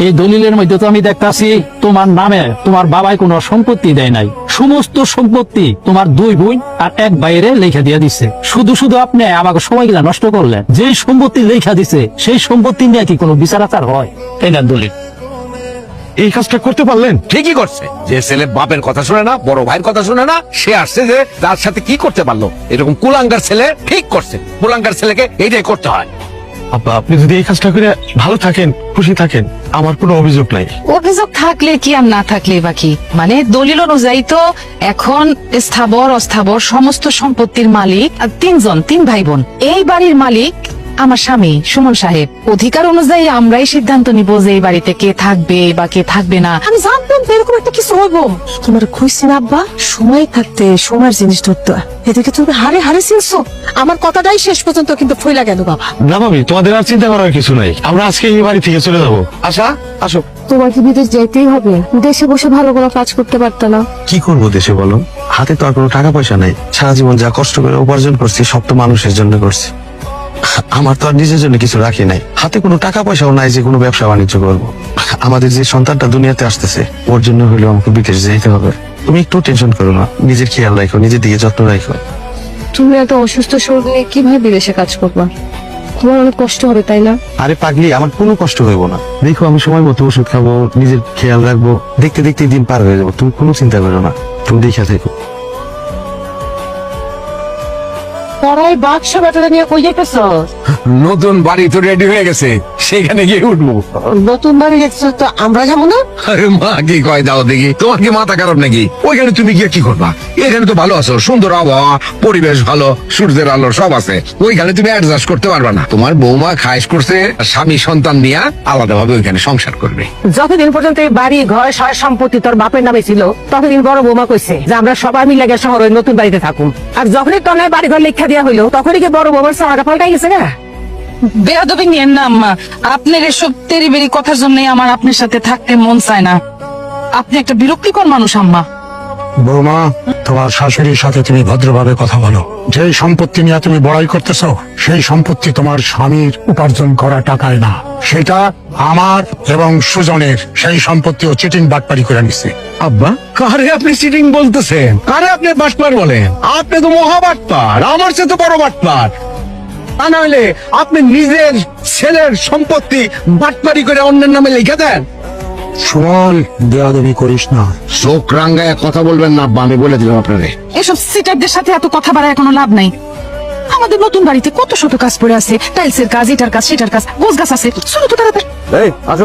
এই দলিলের মধ্যে তো আমি দেখতাছি তোমার নামে তোমার বাবাই কোনো সম্পত্তি দেয় নাই, সমস্ত সম্পত্তি তোমার দুই বোন আর এক বাইরে লেখা দিয়ে দিছে। শুধু শুধু আপনি আমাকে সময়গুলা নষ্ট করলেন। যে সম্পত্তি লেখা দিছে সেই সম্পত্তি নিয়ে কি কোনো বিচার আচার হয়? এই না দলিল। এই কাজটা করতে পারলেন? ঠিকই করছে। যে ছেলে বাপের কথা শুনে না, বড় ভাইয়ের কথা শুনে না, সে আসছে যে তার সাথে কি করতে পারলো। এরকম কুলাঙ্গার ছেলে ঠিক করছে। কুলাঙ্গার ছেলেকে এইটাই করতে হয়। আব্বা, আপনি যদি এই কাজটা করে ভালো থাকেন, খুশি থাকেন, আমার কোনো অভিযোগ নাই। অভিযোগ থাকলে কি আর না থাকলে বাকি, মানে দলিল অনুযায়ী তো এখন স্থাবর অস্থাবর সমস্ত সম্পত্তির মালিক আর তিন ভাই বোন। এই বাড়ির মালিক আমার স্বামী সুমন সাহেব। অধিকার অনুযায়ী আমরাই সিদ্ধান্ত নিব যে এই বাড়িতে কে থাকবে বা কে থাকবে না। আমি জানতাম তো এরকম একটা কিছু হইব। তোমার খুশি না আব্বা? সময় থাকতে সময়ের জিনিস ধরতে হয়। এদিকে তুমি হারে হারে চিনছো। আমার কথাটাই শেষ পর্যন্ত কিন্তু ফইলা গেল বাবা। না ভাবি, তোমাদের আর চিন্তা করার কিছু নাই। আমরা আজকে এই বাড়ি থেকে চলে যাবো। আশা, আসো। তোমার কি বিদেশ যেতেই হবে? দেশে বসে ভালো কোনো কাজ করতে পারতো না? কি করবো দেশে বলো? হাতে তো আর কোনো টাকা পয়সা নাই। সারা জীবন যা কষ্ট করে উপার্জন করছি সব তো মানুষের জন্য করছি। আমার তো আর নিজের জন্য কিছু রাখি নাই। হাতে কোনো টাকা পয়সাও নাই যে কোনো ব্যবসা বাণিজ্য করবো। আমাদের যে সন্তানটা দুনিয়াতে আসতেছে ওর জন্য হলেও আমাকে বিদেশ যেতে হবে। তুমি একটু টেনশন করো না, নিজের খেয়াল রাখো, নিজের দিকে যত্ন রাখো। তুমি এত অসুস্থ শরীর নিয়ে কিভাবে বিদেশে কাজ করবা? তোমার অনেক কষ্ট হবে তাই না? আরে পাগলি, আমার কোনো কষ্ট হইব না। দেখো আমি সময় মতো ওষুধ খাবো, নিজের খেয়াল রাখবো। দেখতে দেখতে দিন পার হয়ে যাবো। তুমি কোনো চিন্তা করো না, তুমি দেখে থেকো। পড়ায় বাক্স ব্যাটারা নিয়ে কই যেতেছ? নতুন বাড়ি তো রেডি হয়ে গেছে, সেখানে গিয়ে উঠবো। নতুন বাড়ি দেখছো তো আমরা যাবো না? আরে মা কি কয় দাও দেখি, তোমার কি মাথা খারাপ নাকি? ওইখানে তুমি গিয়ে কি করবা? এখানে তো ভালো আছো, সুন্দর আবহাওয়া, পরিবেশ ভালো, সূর্যের আলো সব আছে। ওইখানে তুমি অ্যাডজাস্ট করতে পারবা না। তোমার বৌমা খাইশ করছে স্বামী সন্তান নিয়ে আলাদাভাবে ওইখানে সংসার করবে। যতদিন পর্যন্ত এই বাড়ি ঘর সয় সম্পত্তি তোর বাপের নামে ছিল ততদিন বড় বৌমা কইছে যে আমরা সবাই মিলে গিয়ে শহরে নতুন বাড়িতে থাকুন। আর যখনই তোর নামে বাড়ি ঘর লেখা দেওয়া হইলো তখনই কি বড় বৌমার চাওয়াটা পাল্টাই গেছে না? বেয়াদবি নিয়েন না আম্মা। আপনার এসব তেরিবেরি কথার জন্য আমার আপনার সাথে থাকতে মন চায় না। আপনি একটা বিরক্তিকর মানুষ আম্মা। বৌমা, তোমার শাশুড়ির সাথে তুমি ভদ্রভাবে কথা বলো। যে সম্পত্তি নিয়ে তুমি বড়াই করতেছো সেই সম্পত্তি তোমার স্বামীর উপার্জন করা টাকায় না, সেটা আমার এবং সুজনের। সেই সম্পত্তি ও চিটিং বাটপারি করে নিচ্ছে। আব্বা, কারে আপনি চিটিং বলতেছেন? কারে আপনি বাটপার বলেন? আপনি তো মহা বাটপার, আমার চেয়ে তো বড় বাটপার। তা না হলে আপনি নিজের ছেলের সম্পত্তি বাটপারি করে অন্যের নামে লিখে দেন। সুমন, বেয়াদবি করিস না। চোখ রাঙ্গায় কথা বলবেন না আব্বা, আমি বলে দিলাম আপনারে। এসব সিটারদের সাথে এত কথা বাড়ায় কোনো লাভ নাই। আমাদের নতুন বাড়িতে কত শত কাজ পড়ে আছে, টাইলসের কাজ, এটার কাজ, সেটার কাজ, গোছ গাছ আছে। চলো তো তাড়াতাড়ি।